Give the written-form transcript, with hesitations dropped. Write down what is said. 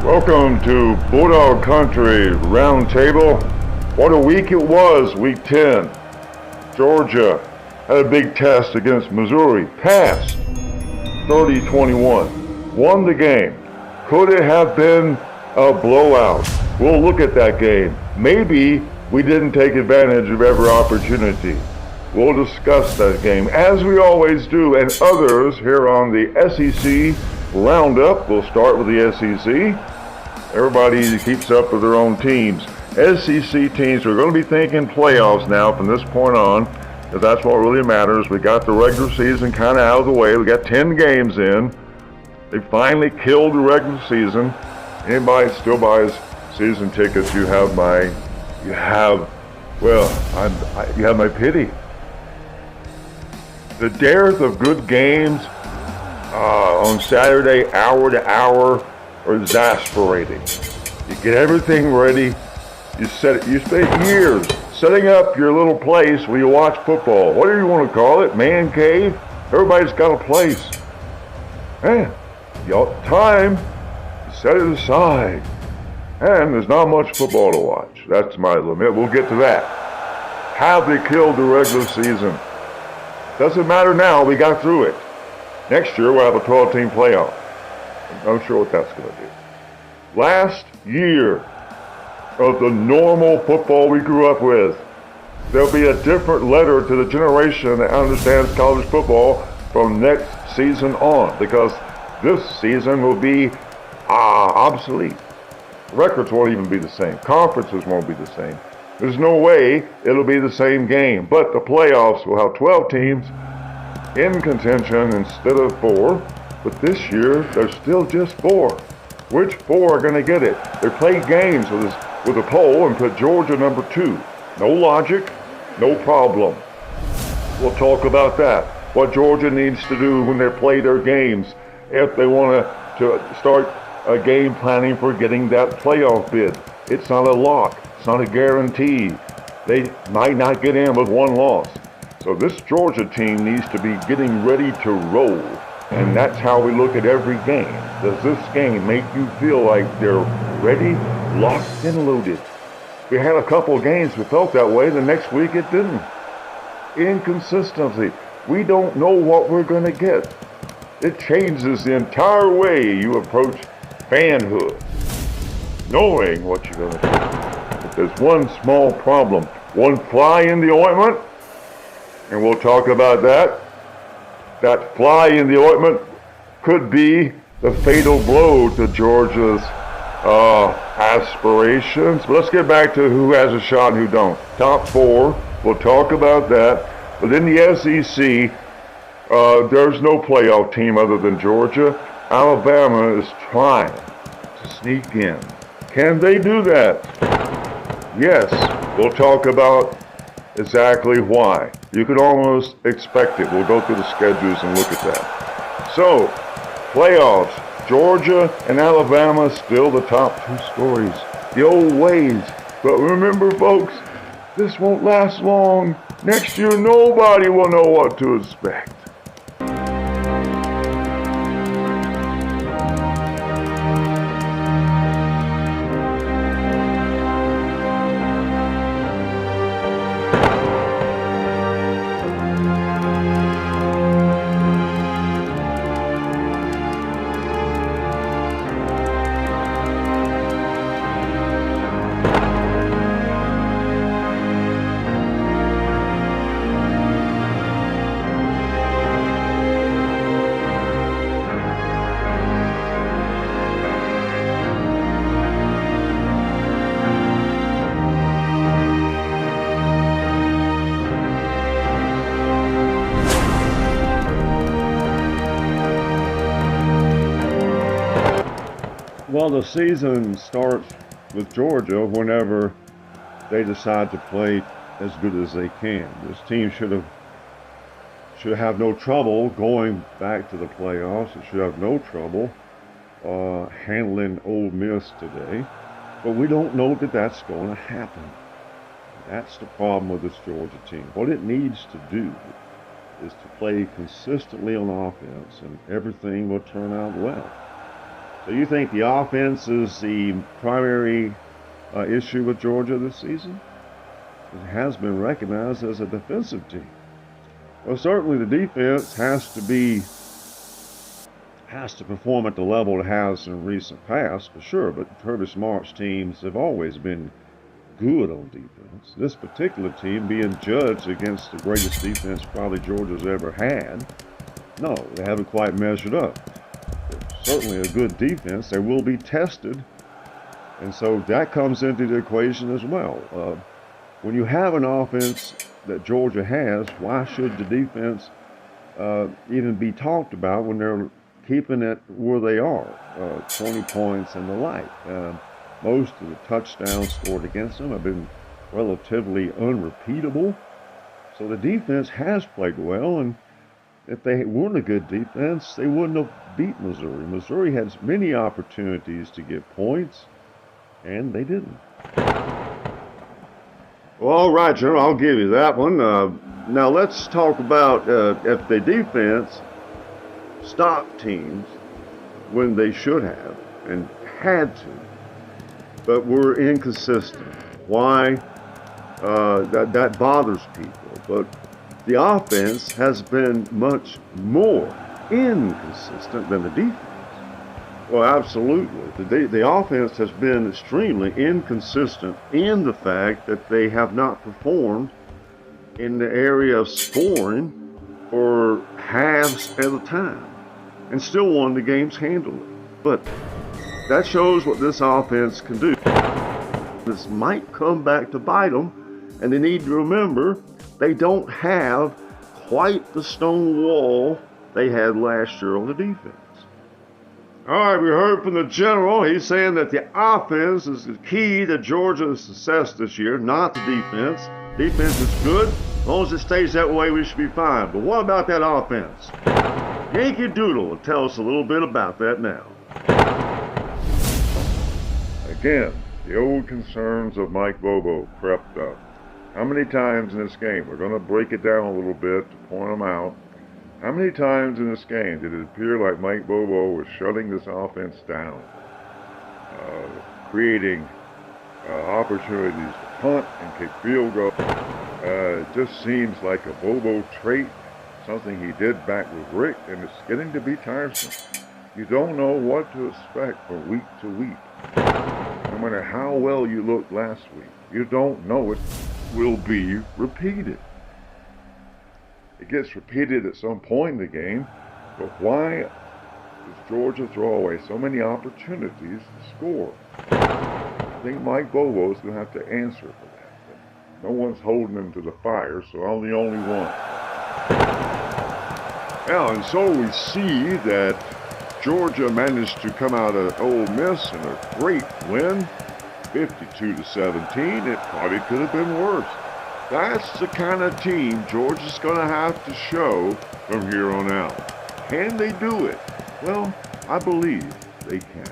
Welcome to Bulldog Country Roundtable. What a week it was, week 10. Georgia had a big test against Missouri, passed 30-21, won the game. Could it have been a blowout? We'll look at that game. Maybe we didn't take advantage of every opportunity. We'll discuss that game, as we always do, and others here on the SEC Roundup. We'll start with the SEC. Everybody keeps up with their own teams. SEC teams are going to be thinking playoffs now from this point on, because that's what really matters. We got the regular season kind of out of the way. We got 10 games in. They finally killed the regular season. Anybody that still buys season tickets, you have my pity. The dearth of good games on Saturday, hour to hour, are exasperating. You get everything ready. You spend years setting up your little place where you watch football. What do you want to call it? Man cave? Everybody's got a place. Man, time to set it aside. And there's not much football to watch. That's my limit. We'll get to that. Have they killed the regular season? Doesn't matter now. We got through it. Next year we'll have a 12-team playoff. I'm not sure what that's going to do. Last year of the normal football we grew up with, there'll be a different letter to the generation that understands college football from next season on, because this season will be obsolete. Records won't even be the same. Conferences won't be the same. There's no way it'll be the same game. But the playoffs will have 12 teams in contention instead of 4. But this year, there's still just 4. Which 4 are going to get it? They played games with a poll and put Georgia number 2. No logic, no problem. We'll talk about that. What Georgia needs to do when they play their games, if they want to start a game planning for getting that playoff bid. It's not a lock. It's not a guarantee. They might not get in with one loss. So this Georgia team needs to be getting ready to roll. And that's how we look at every game. Does this game make you feel like they're ready, locked, and loaded? We had a couple of games that felt that way. The next week it didn't. Inconsistency. We don't know what we're going to get. It changes the entire way you approach fanhood, knowing what you're going to do. But there's one small problem, one fly in the ointment, and we'll talk about that. That fly in the ointment could be the fatal blow to Georgia's aspirations. But let's get back to who has a shot and who don't. Top 4, we'll talk about that. But in the SEC, there's no playoff team other than Georgia. Alabama is trying to sneak in. Can they do that? Yes. We'll talk about exactly why. You could almost expect it. We'll go through the schedules and look at that. So, playoffs. Georgia and Alabama still the top 2 stories. The old ways. But remember, folks, this won't last long. Next year, nobody will know what to expect. Well, the season starts with Georgia whenever they decide to play as good as they can. This team should have no trouble going back to the playoffs. It should have no trouble handling Ole Miss today. But we don't know that that's going to happen. That's the problem with this Georgia team. What it needs to do is to play consistently on offense, and everything will turn out well. So you think the offense is the primary issue with Georgia this season? It has been recognized as a defensive team. Well, certainly the defense has to perform at the level it has in recent past, for sure. But Kirby Smart's teams have always been good on defense. This particular team being judged against the greatest defense probably Georgia's ever had. No, they haven't quite measured up. They're certainly a good defense. They will be tested. And so that comes into the equation as well. When you have an offense that Georgia has, why should the defense even be talked about when they're keeping it where they are, 20 points and the like? Most of the touchdowns scored against them have been relatively unrepeatable. So the defense has played well, and if they weren't a good defense, they wouldn't have beat Missouri. Missouri had many opportunities to get points, and they didn't. Well, all right, General, I'll give you that one. Now let's talk about if the defense stopped teams when they should have and had to, but were inconsistent. Why? That bothers people. But the offense has been much more inconsistent than the defense. Well, absolutely. The offense has been extremely inconsistent in the fact that they have not performed in the area of scoring for halves at a time and still won the games handily. But that shows what this offense can do. This might come back to bite them, and they need to remember they don't have quite the stone wall they had last year on the defense. All right, we heard from the general. He's saying that the offense is the key to Georgia's success this year, not the defense. Defense is good. As long as it stays that way, we should be fine. But what about that offense? Yankee Doodle will tell us a little bit about that now. Again, the old concerns of Mike Bobo crept up. How many times in this game? We're going to break it down a little bit to point them out. How many times in this game did it appear like Mike Bobo was shutting this offense down, creating opportunities to punt and kick field goals? It just seems like a Bobo trait, something he did back with Rick, and it's getting to be tiresome. You don't know what to expect from week to week. No matter how well you looked last week, you don't know it will be repeated. It gets repeated at some point in the game, but why does Georgia throw away so many opportunities to score? I think Mike Bobo is going to have to answer for that. No one's holding him to the fire, so I'm the only one. Now, and so we see that Georgia managed to come out of Ole Miss in a great win, 52-17. It probably could have been worse. That's the kind of team Georgia's going to have to show from here on out. Can they do it? Well, I believe they can.